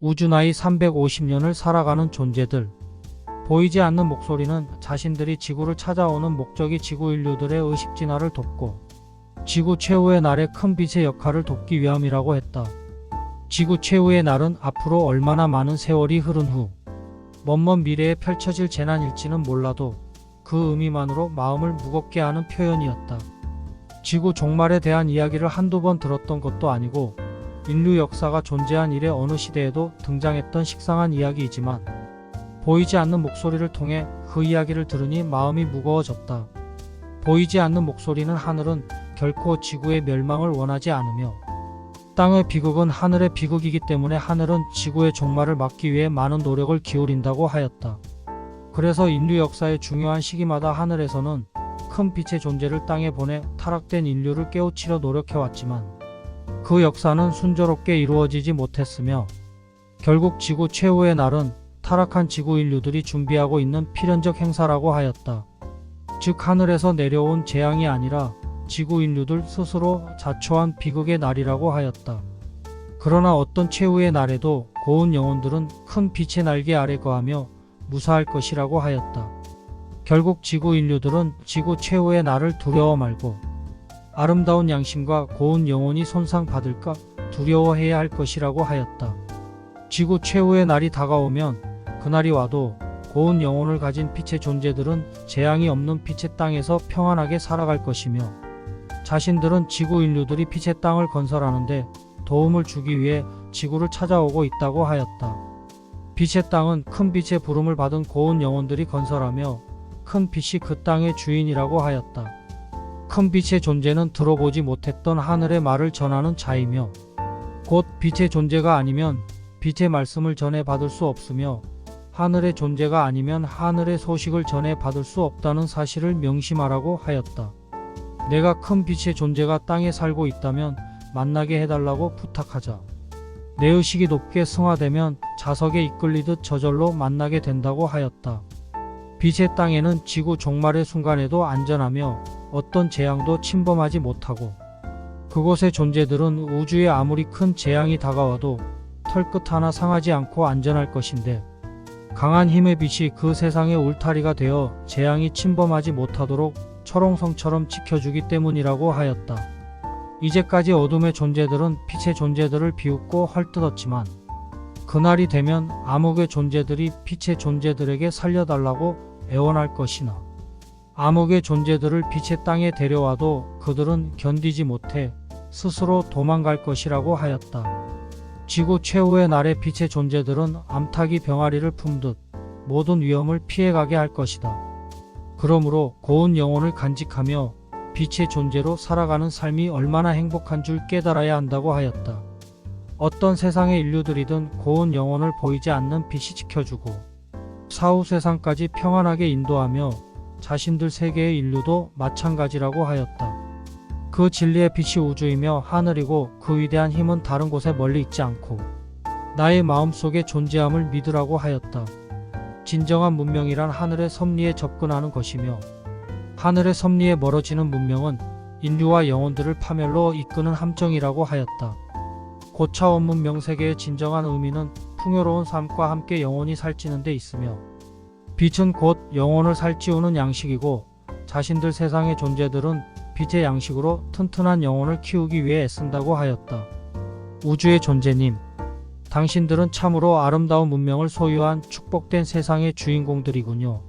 우주 나이 350년을 살아가는 존재들. 보이지 않는 목소리는 자신들이 지구를 찾아오는 목적이 지구 인류들의 의식 진화를 돕고 지구 최후의 날의 큰 빛의 역할을 돕기 위함이라고 했다. 지구 최후의 날은 앞으로 얼마나 많은 세월이 흐른 후 먼 미래에 펼쳐질 재난일지는 몰라도 그 의미만으로 마음을 무겁게 하는 표현이었다. 지구 종말에 대한 이야기를 한두 번 들었던 것도 아니고 인류 역사가 존재한 이래 어느 시대에도 등장했던 식상한 이야기이지만 보이지 않는 목소리를 통해 그 이야기를 들으니 마음이 무거워졌다. 보이지 않는 목소리는 하늘은 결코 지구의 멸망을 원하지 않으며 땅의 비극은 하늘의 비극이기 때문에 하늘은 지구의 종말을 막기 위해 많은 노력을 기울인다고 하였다. 그래서 인류 역사의 중요한 시기마다 하늘에서는 큰 빛의 존재를 땅에 보내 타락된 인류를 깨우치려 노력해왔지만 그 역사는 순조롭게 이루어지지 못했으며 결국 지구 최후의 날은 타락한 지구 인류들이 준비하고 있는 필연적 행사라고 하였다. 즉 하늘에서 내려온 재앙이 아니라 지구 인류들 스스로 자초한 비극의 날이라고 하였다. 그러나 어떤 최후의 날에도 고운 영혼들은 큰 빛의 날개 아래 거하며 무사할 것이라고 하였다. 결국 지구 인류들은 지구 최후의 날을 두려워 말고 아름다운 양심과 고운 영혼이 손상받을까 두려워해야 할 것이라고 하였다. 지구 최후의 날이 다가오면 그날이 와도 고운 영혼을 가진 빛의 존재들은 재앙이 없는 빛의 땅에서 평안하게 살아갈 것이며 자신들은 지구 인류들이 빛의 땅을 건설하는데 도움을 주기 위해 지구를 찾아오고 있다고 하였다. 빛의 땅은 큰 빛의 부름을 받은 고운 영혼들이 건설하며 큰 빛이 그 땅의 주인이라고 하였다. 큰 빛의 존재는 들어보지 못했던 하늘의 말을 전하는 자이며 곧 빛의 존재가 아니면 빛의 말씀을 전해 받을 수 없으며 하늘의 존재가 아니면 하늘의 소식을 전해 받을 수 없다는 사실을 명심하라고 하였다. 내가 큰 빛의 존재가 땅에 살고 있다면 만나게 해달라고 부탁하자. 내 의식이 높게 승화되면 자석에 이끌리듯 저절로 만나게 된다고 하였다. 빛의 땅에는 지구 종말의 순간에도 안전하며 어떤 재앙도 침범하지 못하고 그곳의 존재들은 우주에 아무리 큰 재앙이 다가와도 털끝 하나 상하지 않고 안전할 것인데 강한 힘의 빛이 그 세상의 울타리가 되어 재앙이 침범하지 못하도록 철옹성처럼 지켜주기 때문이라고 하였다. 이제까지 어둠의 존재들은 빛의 존재들을 비웃고 헐뜯었지만 그날이 되면 암흑의 존재들이 빛의 존재들에게 살려달라고 애원할 것이나 암흑의 존재들을 빛의 땅에 데려와도 그들은 견디지 못해 스스로 도망갈 것이라고 하였다. 지구 최후의 날의 빛의 존재들은 암탉이 병아리를 품듯 모든 위험을 피해가게 할 것이다. 그러므로 고운 영혼을 간직하며 빛의 존재로 살아가는 삶이 얼마나 행복한 줄 깨달아야 한다고 하였다. 어떤 세상의 인류들이든 고운 영혼을 보이지 않는 빛이 지켜주고 사후 세상까지 평안하게 인도하며 자신들 세계의 인류도 마찬가지라고 하였다. 그 진리의 빛이 우주이며 하늘이고 그 위대한 힘은 다른 곳에 멀리 있지 않고 나의 마음속에 존재함을 믿으라고 하였다. 진정한 문명이란 하늘의 섭리에 접근하는 것이며 하늘의 섭리에 멀어지는 문명은 인류와 영혼들을 파멸로 이끄는 함정이라고 하였다. 고차원 문명 세계의 진정한 의미는 풍요로운 삶과 함께 영혼이 살찌는 데 있으며 빛은 곧 영혼을 살찌우는 양식이고 자신들 세상의 존재들은 빛의 양식으로 튼튼한 영혼을 키우기 위해 애쓴다고 하였다. 우주의 존재님, 당신들은 참으로 아름다운 문명을 소유한 축복된 세상의 주인공들이군요.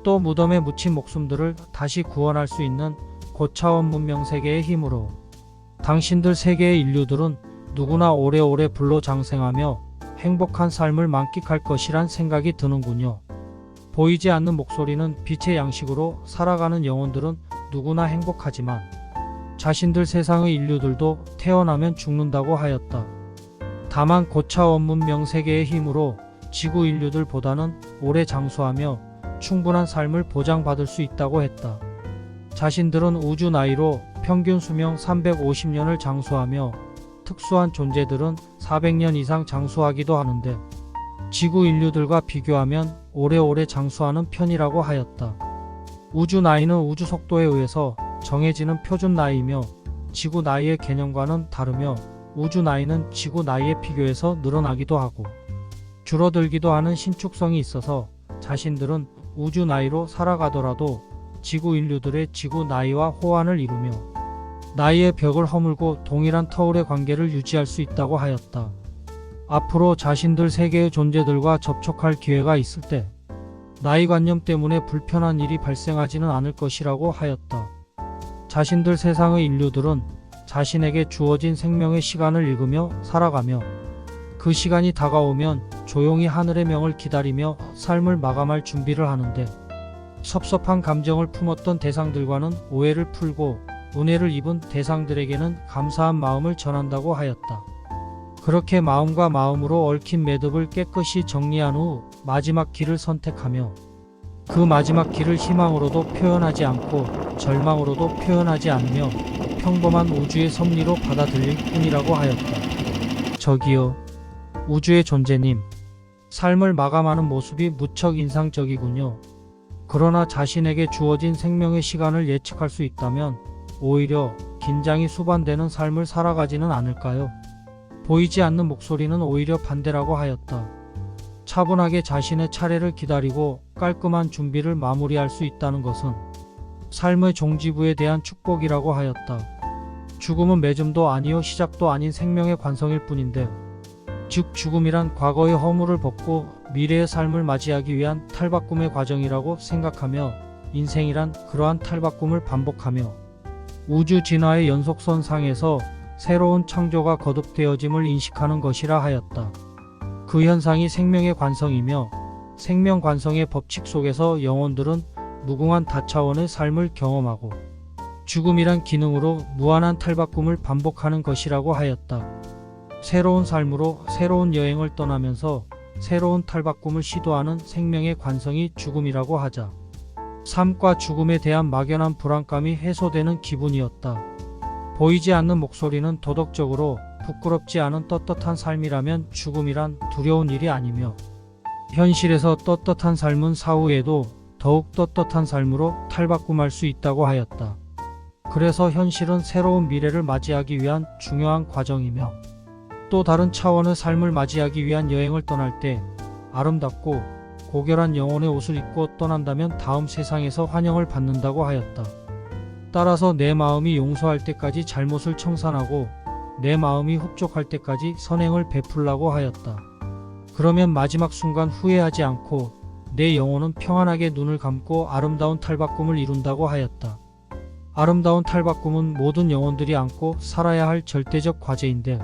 또 무덤에 묻힌 목숨들을 다시 구원할 수 있는 고차원 문명 세계의 힘으로 당신들 세계의 인류들은 누구나 오래오래 불로 장생하며 행복한 삶을 만끽할 것이란 생각이 드는군요. 보이지 않는 목소리는 빛의 양식으로 살아가는 영혼들은 누구나 행복하지만 자신들 세상의 인류들도 태어나면 죽는다고 하였다. 다만 고차원 문명 세계의 힘으로 지구 인류들보다는 오래 장수하며 충분한 삶을 보장받을 수 있다고 했다. 자신들은 우주 나이로 평균 수명 350년을 장수하며 특수한 존재들은 400년 이상 장수하기도 하는데 지구 인류들과 비교하면 오래오래 장수하는 편이라고 하였다. 우주 나이는 우주 속도에 의해서 정해지는 표준 나이이며 지구 나이의 개념과는 다르며 우주 나이는 지구 나이에 비교해서 늘어나기도 하고 줄어들기도 하는 신축성이 있어서 자신들은 우주 나이로 살아가더라도 지구 인류들의 지구 나이와 호환을 이루며 나이의 벽을 허물고 동일한 터울의 관계를 유지할 수 있다고 하였다. 앞으로 자신들 세계의 존재들과 접촉할 기회가 있을 때 나이관념 때문에 불편한 일이 발생하지는 않을 것이라고 하였다. 자신들 세상의 인류들은 자신에게 주어진 생명의 시간을 읽으며 살아가며 그 시간이 다가오면 조용히 하늘의 명을 기다리며 삶을 마감할 준비를 하는데 섭섭한 감정을 품었던 대상들과는 오해를 풀고 은혜를 입은 대상들에게는 감사한 마음을 전한다고 하였다. 그렇게 마음과 마음으로 얽힌 매듭을 깨끗이 정리한 후 마지막 길을 선택하며 그 마지막 길을 희망으로도 표현하지 않고 절망으로도 표현하지 않으며 평범한 우주의 섭리로 받아들일 뿐이라고 하였다. 저기요, 우주의 존재님, 삶을 마감하는 모습이 무척 인상적이군요. 그러나 자신에게 주어진 생명의 시간을 예측할 수 있다면 오히려 긴장이 수반되는 삶을 살아가지는 않을까요? 보이지 않는 목소리는 오히려 반대라고 하였다. 차분하게 자신의 차례를 기다리고 깔끔한 준비를 마무리할 수 있다는 것은 삶의 종지부에 대한 축복이라고 하였다. 죽음은 맺음도 아니요 시작도 아닌 생명의 관성일 뿐인데, 즉 죽음이란 과거의 허물을 벗고 미래의 삶을 맞이하기 위한 탈바꿈의 과정이라고 생각하며 인생이란 그러한 탈바꿈을 반복하며 우주 진화의 연속선 상에서 새로운 창조가 거듭되어짐을 인식하는 것이라 하였다. 그 현상이 생명의 관성이며 생명 관성의 법칙 속에서 영혼들은 무궁한 다차원의 삶을 경험하고 죽음이란 기능으로 무한한 탈바꿈을 반복하는 것이라고 하였다. 새로운 삶으로 새로운 여행을 떠나면서 새로운 탈바꿈을 시도하는 생명의 관성이 죽음이라고 하자 삶과 죽음에 대한 막연한 불안감이 해소되는 기분이었다. 보이지 않는 목소리는 도덕적으로 부끄럽지 않은 떳떳한 삶이라면 죽음이란 두려운 일이 아니며 현실에서 떳떳한 삶은 사후에도 더욱 떳떳한 삶으로 탈바꿈할 수 있다고 하였다. 그래서 현실은 새로운 미래를 맞이하기 위한 중요한 과정이며 또 다른 차원의 삶을 맞이하기 위한 여행을 떠날 때 아름답고 고결한 영혼의 옷을 입고 떠난다면 다음 세상에서 환영을 받는다고 하였다. 따라서 내 마음이 용서할 때까지 잘못을 청산하고 내 마음이 흡족할 때까지 선행을 베풀라고 하였다. 그러면 마지막 순간 후회하지 않고 내 영혼은 평안하게 눈을 감고 아름다운 탈바꿈을 이룬다고 하였다. 아름다운 탈바꿈은 모든 영혼들이 안고 살아야 할 절대적 과제인데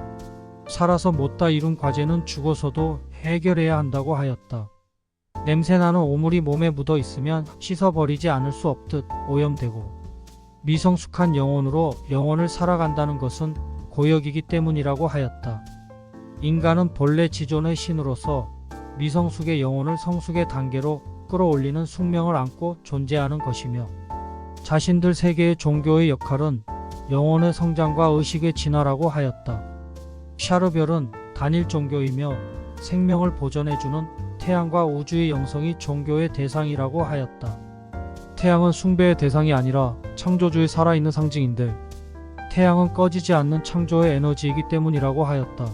살아서 못다 이룬 과제는 죽어서도 해결해야 한다고 하였다. 냄새나는 오물이 몸에 묻어 있으면 씻어버리지 않을 수 없듯 오염되고 미성숙한 영혼으로 영혼을 살아간다는 것은 고역이기 때문이라고 하였다. 인간은 본래 지존의 신으로서 미성숙의 영혼을 성숙의 단계로 끌어올리는 숙명을 안고 존재하는 것이며 자신들 세계의 종교의 역할은 영혼의 성장과 의식의 진화라고 하였다. 샤르별은 단일 종교이며 생명을 보존해주는 태양과 우주의 영성이 종교의 대상이라고 하였다. 태양은 숭배의 대상이 아니라 창조주의 살아있는 상징인데 태양은 꺼지지 않는 창조의 에너지이기 때문이라고 하였다.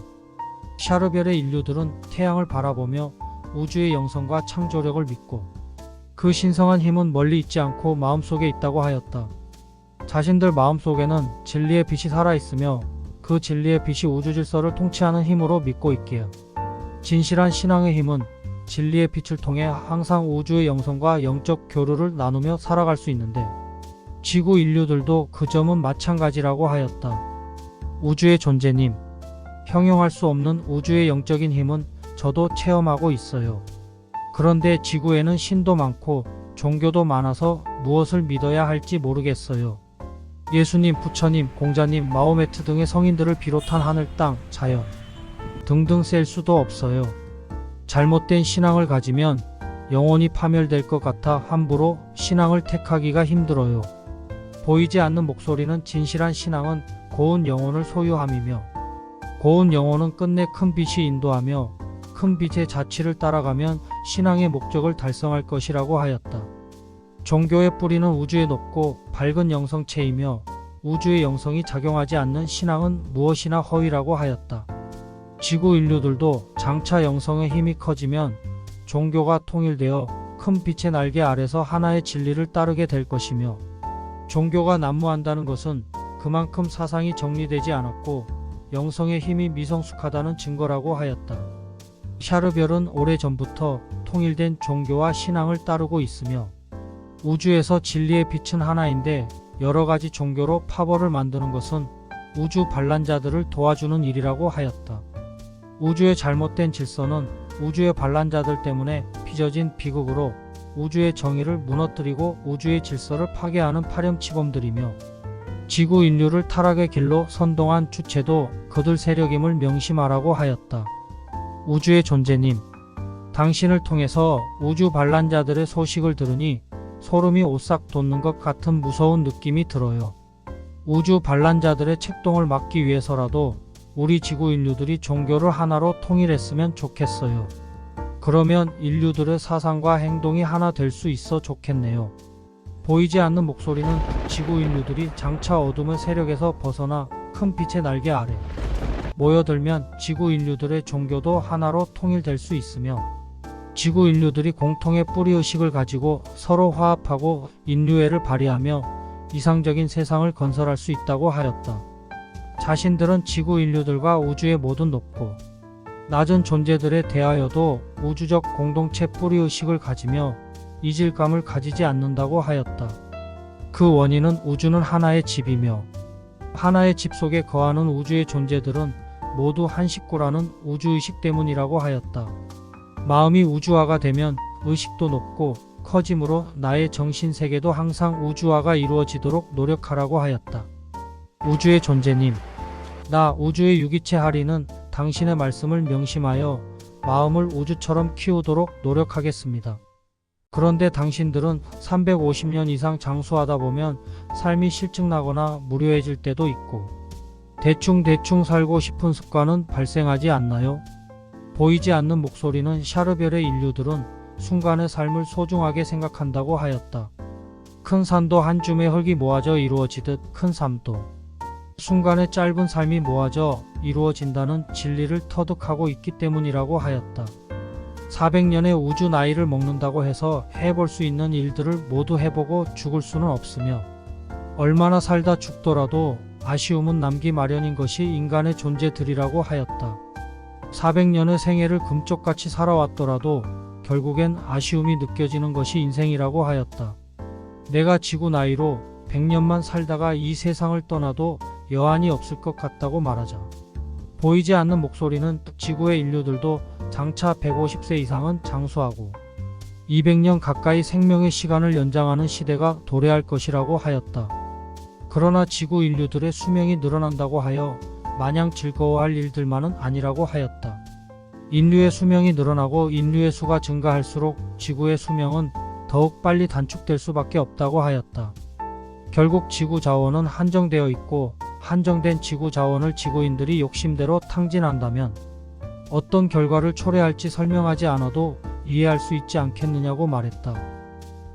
샤르별의 인류들은 태양을 바라보며 우주의 영성과 창조력을 믿고 그 신성한 힘은 멀리 있지 않고 마음속에 있다고 하였다. 자신들 마음속에는 진리의 빛이 살아있으며 그 진리의 빛이 우주 질서를 통치하는 힘으로 믿고 있기에 진실한 신앙의 힘은 진리의 빛을 통해 항상 우주의 영성과 영적 교류를 나누며 살아갈 수 있는데 지구 인류들도 그 점은 마찬가지라고 하였다. 우주의 존재님, 형용할 수 없는 우주의 영적인 힘은 저도 체험하고 있어요. 그런데 지구에는 신도 많고 종교도 많아서 무엇을 믿어야 할지 모르겠어요. 예수님, 부처님, 공자님, 마호메트 등의 성인들을 비롯한 하늘, 땅, 자연 등등 셀 수도 없어요. 잘못된 신앙을 가지면 영혼이 파멸될 것 같아 함부로 신앙을 택하기가 힘들어요. 보이지 않는 목소리는 진실한 신앙은 고운 영혼을 소유함이며 고운 영혼은 끝내 큰 빛이 인도하며 큰 빛의 자취를 따라가면 신앙의 목적을 달성할 것이라고 하였다. 종교의 뿌리는 우주에 높고 밝은 영성체이며 우주의 영성이 작용하지 않는 신앙은 무엇이나 허위라고 하였다. 지구 인류들도 장차 영성의 힘이 커지면 종교가 통일되어 큰 빛의 날개 아래서 하나의 진리를 따르게 될 것이며, 종교가 난무한다는 것은 그만큼 사상이 정리되지 않았고 영성의 힘이 미성숙하다는 증거라고 하였다. 샤르별은 오래전부터 통일된 종교와 신앙을 따르고 있으며, 우주에서 진리의 빛은 하나인데 여러 가지 종교로 파벌을 만드는 것은 우주 반란자들을 도와주는 일이라고 하였다. 우주의 잘못된 질서는 우주의 반란자들 때문에 빚어진 비극으로 우주의 정의를 무너뜨리고 우주의 질서를 파괴하는 파렴치범들이며, 지구 인류를 타락의 길로 선동한 주체도 그들 세력임을 명심하라고 하였다. 우주의 존재님, 당신을 통해서 우주 반란자들의 소식을 들으니 소름이 오싹 돋는 것 같은 무서운 느낌이 들어요. 우주 반란자들의 책동을 막기 위해서라도 우리 지구 인류들이 종교를 하나로 통일했으면 좋겠어요. 그러면 인류들의 사상과 행동이 하나 될 수 있어 좋겠네요. 보이지 않는 목소리는 지구 인류들이 장차 어둠의 세력에서 벗어나 큰 빛의 날개 아래 모여들면 지구 인류들의 종교도 하나로 통일될 수 있으며, 지구 인류들이 공통의 뿌리의식을 가지고 서로 화합하고 인류애를 발휘하며 이상적인 세상을 건설할 수 있다고 하였다. 자신들은 지구 인류들과 우주의 모든 높고 낮은 존재들에 대하여도 우주적 공동체 뿌리의식을 가지며 이질감을 가지지 않는다고 하였다. 그 원인은 우주는 하나의 집이며 하나의 집 속에 거하는 우주의 존재들은 모두 한 식구라는 우주의식 때문이라고 하였다. 마음이 우주화가 되면 의식도 높고 커짐으로 나의 정신세계도 항상 우주화가 이루어지도록 노력하라고 하였다. 우주의 존재님, 나 우주의 유기체 하리는 당신의 말씀을 명심하여 마음을 우주처럼 키우도록 노력하겠습니다. 그런데 당신들은 350년 이상 장수하다 보면 삶이 실증나거나 무료해질 때도 있고, 대충 살고 싶은 습관은 발생하지 않나요? 보이지 않는 목소리는 샤르별의 인류들은 순간의 삶을 소중하게 생각한다고 하였다. 큰 산도 한 줌의 흙이 모아져 이루어지듯 큰 삶도 순간의 짧은 삶이 모아져 이루어진다는 진리를 터득하고 있기 때문이라고 하였다. 400년의 우주 나이를 먹는다고 해서 해볼 수 있는 일들을 모두 해보고 죽을 수는 없으며, 얼마나 살다 죽더라도 아쉬움은 남기 마련인 것이 인간의 존재들이라고 하였다. 400년의 생애를 금쪽같이 살아왔더라도 결국엔 아쉬움이 느껴지는 것이 인생이라고 하였다. 내가 지구 나이로 100년만 살다가 이 세상을 떠나도 여한이 없을 것 같다고 말하자. 보이지 않는 목소리는 지구의 인류들도 장차 150세 이상은 장수하고 200년 가까이 생명의 시간을 연장하는 시대가 도래할 것이라고 하였다. 그러나 지구 인류들의 수명이 늘어난다고 하여 마냥 즐거워할 일들만은 아니라고 하였다. 인류의 수명이 늘어나고 인류의 수가 증가할수록 지구의 수명은 더욱 빨리 단축될 수밖에 없다고 하였다. 결국 지구 자원은 한정되어 있고, 한정된 지구 자원을 지구인들이 욕심대로 탕진한다면 어떤 결과를 초래할지 설명하지 않아도 이해할 수 있지 않겠느냐고 말했다.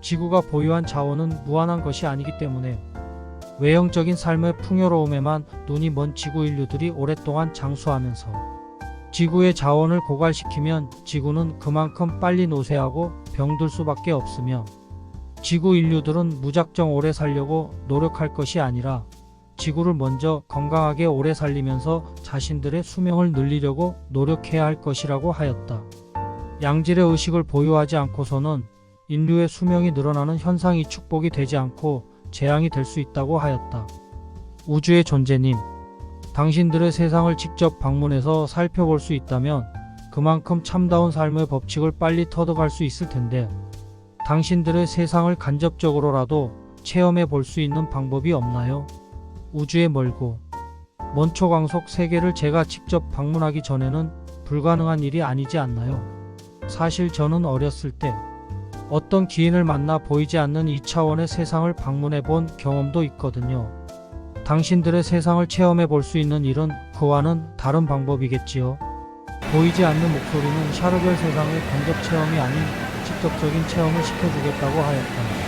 지구가 보유한 자원은 무한한 것이 아니기 때문에 외형적인 삶의 풍요로움에만 눈이 먼 지구 인류들이 오랫동안 장수하면서 지구의 자원을 고갈시키면 지구는 그만큼 빨리 노쇠하고 병들 수밖에 없으며, 지구 인류들은 무작정 오래 살려고 노력할 것이 아니라 지구를 먼저 건강하게 오래 살리면서 자신들의 수명을 늘리려고 노력해야 할 것이라고 하였다. 양질의 의식을 보유하지 않고서는 인류의 수명이 늘어나는 현상이 축복이 되지 않고 재앙이 될 수 있다고 하였다. 우주의 존재님, 당신들의 세상을 직접 방문해서 살펴볼 수 있다면 그만큼 참다운 삶의 법칙을 빨리 터득할 수 있을 텐데, 당신들의 세상을 간접적으로라도 체험해 볼 수 있는 방법이 없나요? 우주의 멀고 먼 초광속 세계를 제가 직접 방문하기 전에는 불가능한 일이 아니지 않나요? 사실 저는 어렸을 때 어떤 기인을 만나 보이지 않는 2차원의 세상을 방문해 본 경험도 있거든요. 당신들의 세상을 체험해 볼 수 있는 일은 그와는 다른 방법이겠지요. 보이지 않는 목소리는 샤르별 세상의 간접 체험이 아닌 직접적인 체험을 시켜주겠다고 하였다.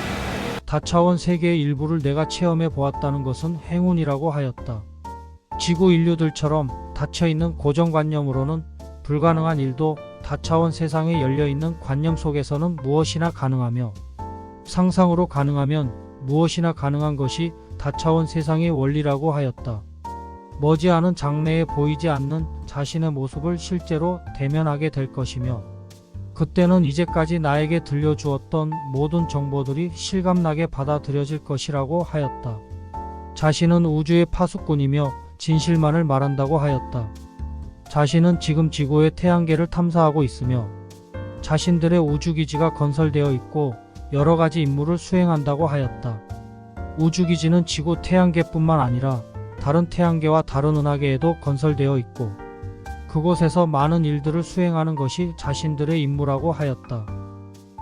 다차원 세계의 일부를 내가 체험해 보았다는 것은 행운이라고 하였다. 지구 인류들처럼 닫혀있는 고정관념으로는 불가능한 일도 다차원 세상에 열려있는 관념 속에서는 무엇이나 가능하며, 상상으로 가능하면 무엇이나 가능한 것이 다차원 세상의 원리라고 하였다. 머지않은 장래에 보이지 않는 자신의 모습을 실제로 대면하게 될 것이며, 그때는 이제까지 나에게 들려주었던 모든 정보들이 실감나게 받아들여질 것이라고 하였다. 자신은 우주의 파수꾼이며 진실만을 말한다고 하였다. 자신은 지금 지구의 태양계를 탐사하고 있으며 자신들의 우주기지가 건설되어 있고 여러 가지 임무를 수행한다고 하였다. 우주기지는 지구 태양계뿐만 아니라 다른 태양계와 다른 은하계에도 건설되어 있고 그곳에서 많은 일들을 수행하는 것이 자신들의 임무라고 하였다.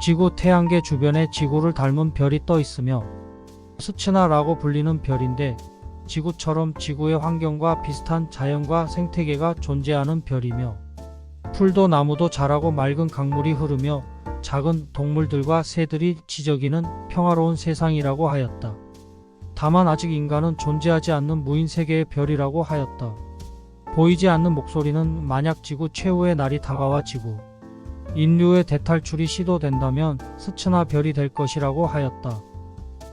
지구 태양계 주변에 지구를 닮은 별이 떠 있으며 스츠나라고 불리는 별인데 지구처럼 지구의 환경과 비슷한 자연과 생태계가 존재하는 별이며 풀도 나무도 자라고 맑은 강물이 흐르며 작은 동물들과 새들이 지저귀는 평화로운 세상이라고 하였다. 다만 아직 인간은 존재하지 않는 무인 세계의 별이라고 하였다. 보이지 않는 목소리는 만약 지구 최후의 날이 다가와 지구 인류의 대탈출이 시도된다면 스츠나 별이 될 것이라고 하였다.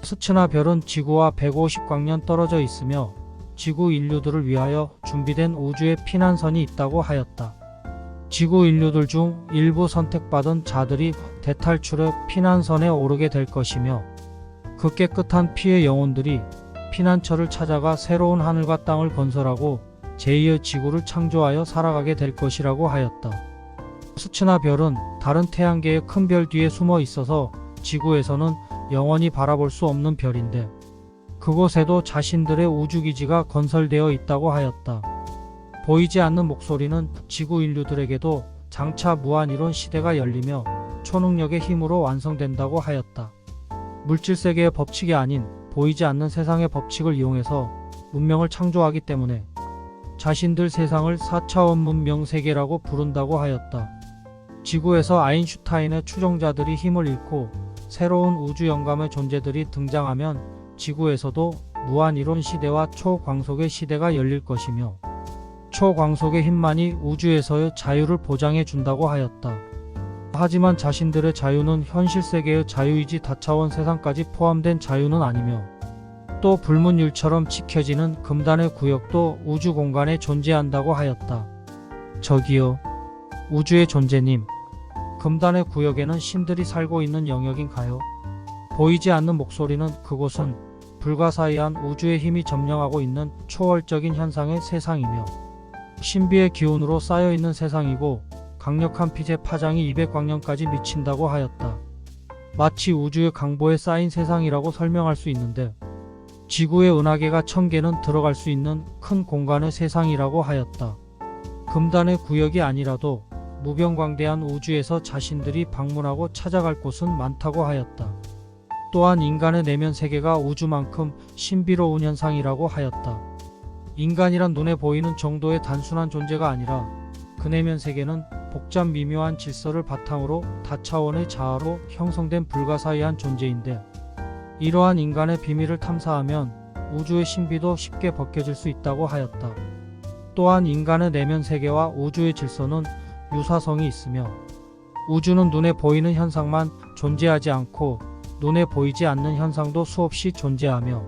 스츠나 별은 지구와 150광년 떨어져 있으며 지구 인류들을 위하여 준비된 우주의 피난선이 있다고 하였다. 지구 인류들 중 일부 선택받은 자들이 대탈출의 피난선에 오르게 될 것이며 그 깨끗한 피의 영혼들이 피난처를 찾아가 새로운 하늘과 땅을 건설하고 제2의 지구를 창조하여 살아가게 될 것이라고 하였다. 스츠나 별은 다른 태양계의 큰 별 뒤에 숨어 있어서 지구에서는 영원히 바라볼 수 없는 별인데 그곳에도 자신들의 우주기지가 건설되어 있다고 하였다. 보이지 않는 목소리는 지구 인류들에게도 장차 무한이론 시대가 열리며 초능력의 힘으로 완성된다고 하였다. 물질세계의 법칙이 아닌 보이지 않는 세상의 법칙을 이용해서 문명을 창조하기 때문에 자신들 세상을 4차원 문명 세계라고 부른다고 하였다. 지구에서 아인슈타인의 추종자들이 힘을 잃고 새로운 우주 영감의 존재들이 등장하면 지구에서도 무한이론 시대와 초광속의 시대가 열릴 것이며 초광속의 힘만이 우주에서의 자유를 보장해 준다고 하였다. 하지만 자신들의 자유는 현실 세계의 자유이지 다차원 세상까지 포함된 자유는 아니며 또 불문율처럼 지켜지는 금단의 구역도 우주 공간에 존재한다고 하였다. 저기요, 우주의 존재님, 금단의 구역에는 신들이 살고 있는 영역인가요? 보이지 않는 목소리는 그곳은 불가사의한 우주의 힘이 점령하고 있는 초월적인 현상의 세상이며 신비의 기운으로 쌓여있는 세상이고 강력한 빛의 파장이 200광년까지 미친다고 하였다. 마치 우주의 강보에 쌓인 세상이라고 설명할 수 있는데 지구의 은하계가 1000개는 들어갈 수 있는 큰 공간의 세상이라고 하였다. 금단의 구역이 아니라도 무병광대한 우주에서 자신들이 방문하고 찾아갈 곳은 많다고 하였다. 또한 인간의 내면 세계가 우주만큼 신비로운 현상이라고 하였다. 인간이란 눈에 보이는 정도의 단순한 존재가 아니라 그 내면 세계는 복잡 미묘한 질서를 바탕으로 다차원의 자아로 형성된 불가사의한 존재인데 이러한 인간의 비밀을 탐사하면 우주의 신비도 쉽게 벗겨질 수 있다고 하였다. 또한 인간의 내면 세계와 우주의 질서는 유사성이 있으며 우주는 눈에 보이는 현상만 존재하지 않고 눈에 보이지 않는 현상도 수없이 존재하며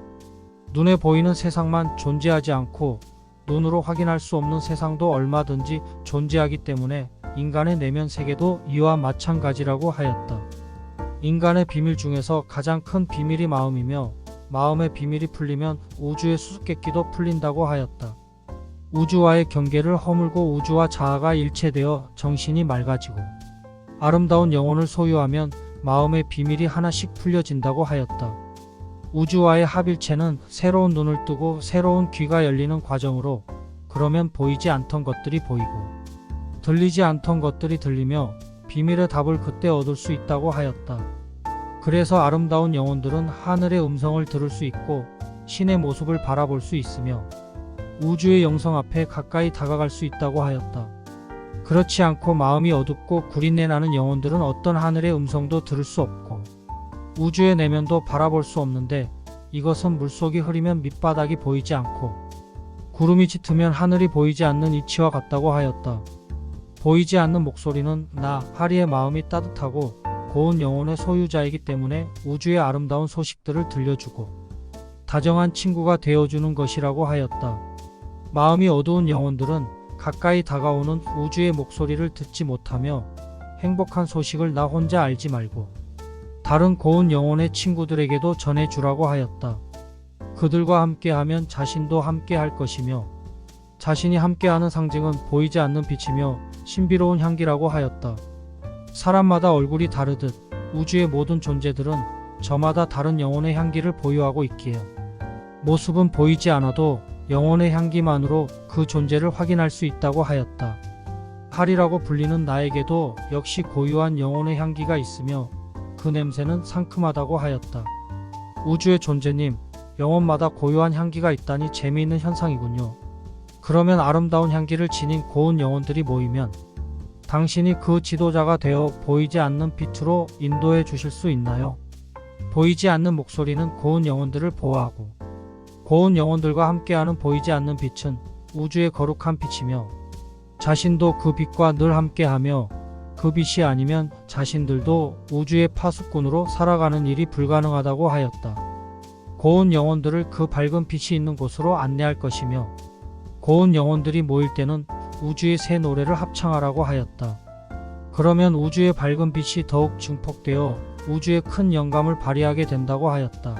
눈에 보이는 세상만 존재하지 않고 눈으로 확인할 수 없는 세상도 얼마든지 존재하기 때문에 인간의 내면 세계도 이와 마찬가지라고 하였다. 인간의 비밀 중에서 가장 큰 비밀이 마음이며 마음의 비밀이 풀리면 우주의 수수께끼도 풀린다고 하였다. 우주와의 경계를 허물고 우주와 자아가 일체되어 정신이 맑아지고 아름다운 영혼을 소유하면 마음의 비밀이 하나씩 풀려진다고 하였다. 우주와의 합일체는 새로운 눈을 뜨고 새로운 귀가 열리는 과정으로 그러면 보이지 않던 것들이 보이고 들리지 않던 것들이 들리며 비밀의 답을 그때 얻을 수 있다고 하였다. 그래서 아름다운 영혼들은 하늘의 음성을 들을 수 있고 신의 모습을 바라볼 수 있으며 우주의 영성 앞에 가까이 다가갈 수 있다고 하였다. 그렇지 않고 마음이 어둡고 구린내 나는 영혼들은 어떤 하늘의 음성도 들을 수 없고 우주의 내면도 바라볼 수 없는데 이것은 물속이 흐리면 밑바닥이 보이지 않고 구름이 짙으면 하늘이 보이지 않는 이치와 같다고 하였다. 보이지 않는 목소리는 나 하리의 마음이 따뜻하고 고운 영혼의 소유자이기 때문에 우주의 아름다운 소식들을 들려주고 다정한 친구가 되어주는 것이라고 하였다. 마음이 어두운 영혼들은 가까이 다가오는 우주의 목소리를 듣지 못하며 행복한 소식을 나 혼자 알지 말고 다른 고운 영혼의 친구들에게도 전해주라고 하였다. 그들과 함께하면 자신도 함께할 것이며 자신이 함께하는 상징은 보이지 않는 빛이며 신비로운 향기라고 하였다. 사람마다 얼굴이 다르듯 우주의 모든 존재들은 저마다 다른 영혼의 향기를 보유하고 있기에 모습은 보이지 않아도 영혼의 향기만으로 그 존재를 확인할 수 있다고 하였다. 하리라고 불리는 나에게도 역시 고유한 영혼의 향기가 있으며 그 냄새는 상큼하다고 하였다. 우주의 존재님, 영혼마다 고유한 향기가 있다니 재미있는 현상이군요. 그러면 아름다운 향기를 지닌 고운 영혼들이 모이면 당신이 그 지도자가 되어 보이지 않는 빛으로 인도해 주실 수 있나요? 보이지 않는 목소리는 고운 영혼들을 보호하고 고운 영혼들과 함께하는 보이지 않는 빛은 우주의 거룩한 빛이며 자신도 그 빛과 늘 함께하며 그 빛이 아니면 자신들도 우주의 파수꾼으로 살아가는 일이 불가능하다고 하였다. 고운 영혼들을 그 밝은 빛이 있는 곳으로 안내할 것이며 고운 영혼들이 모일 때는 우주의 새 노래를 합창하라고 하였다. 그러면 우주의 밝은 빛이 더욱 증폭되어 우주의 큰 영감을 발휘하게 된다고 하였다.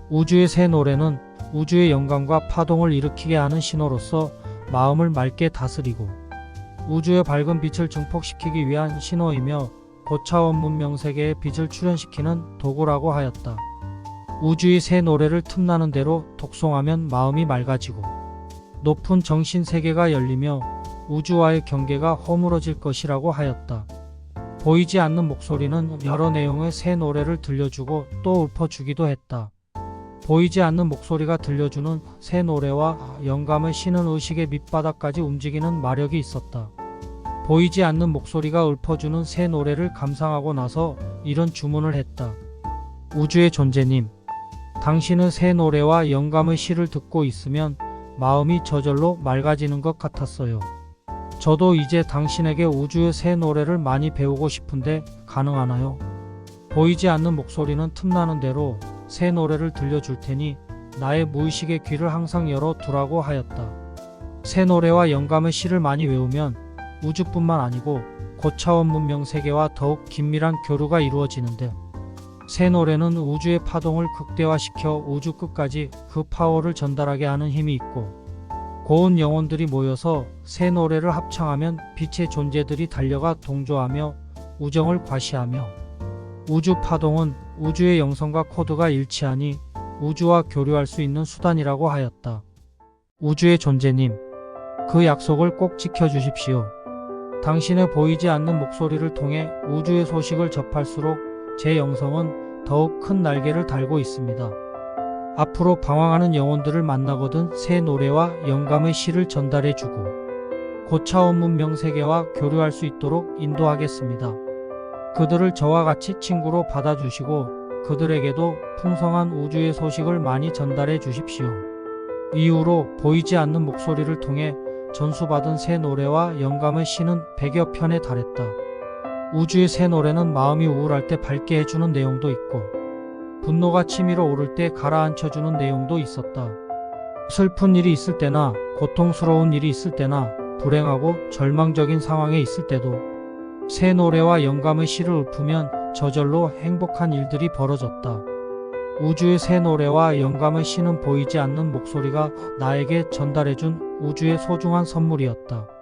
우주의 새 노래는 우주의 영감과 파동을 일으키게 하는 신호로서 마음을 맑게 다스리고 우주의 밝은 빛을 증폭시키기 위한 신호이며 고차원 문명 세계의 빛을 출현시키는 도구라고 하였다. 우주의 새 노래를 틈나는 대로 독송하면 마음이 맑아지고 높은 정신 세계가 열리며 우주와의 경계가 허물어질 것이라고 하였다. 보이지 않는 목소리는 여러 내용의 새 노래를 들려주고 또 읊어주기도 했다. 보이지 않는 목소리가 들려주는 새 노래와 영감을 신은 의식의 밑바닥까지 움직이는 마력이 있었다. 보이지 않는 목소리가 읊어주는 새 노래를 감상하고 나서 이런 주문을 했다. 우주의 존재님, 당신은 새 노래와 영감의 시를 듣고 있으면 마음이 저절로 맑아지는 것 같았어요. 저도 이제 당신에게 우주의 새 노래를 많이 배우고 싶은데 가능하나요? 보이지 않는 목소리는 틈나는 대로 새 노래를 들려줄 테니 나의 무의식의 귀를 항상 열어두라고 하였다. 새 노래와 영감의 시를 많이 외우면 우주뿐만 아니고 고차원 문명 세계와 더욱 긴밀한 교류가 이루어지는데 새 노래는 우주의 파동을 극대화시켜 우주 끝까지 그 파워를 전달하게 하는 힘이 있고 고운 영혼들이 모여서 새 노래를 합창하면 빛의 존재들이 달려가 동조하며 우정을 과시하며 우주 파동은 우주의 영성과 코드가 일치하니 우주와 교류할 수 있는 수단이라고 하였다. 우주의 존재님, 그 약속을 꼭 지켜주십시오. 당신의 보이지 않는 목소리를 통해 우주의 소식을 접할수록 제 영성은 더욱 큰 날개를 달고 있습니다. 앞으로 방황하는 영혼들을 만나거든 새 노래와 영감의 시를 전달해주고 고차원 문명 세계와 교류할 수 있도록 인도하겠습니다. 그들을 저와 같이 친구로 받아주시고 그들에게도 풍성한 우주의 소식을 많이 전달해 주십시오. 이후로 보이지 않는 목소리를 통해 전수받은 새 노래와 영감의 시는 100여 편에 달했다. 우주의 새 노래는 마음이 우울할 때 밝게 해주는 내용도 있고 분노가 치밀어 오를 때 가라앉혀주는 내용도 있었다. 슬픈 일이 있을 때나 고통스러운 일이 있을 때나 불행하고 절망적인 상황에 있을 때도 새 노래와 영감의 시를 읊으면 저절로 행복한 일들이 벌어졌다. 우주의 새 노래와 영감의 시는 보이지 않는 목소리가 나에게 전달해준 우주의 소중한 선물이었다.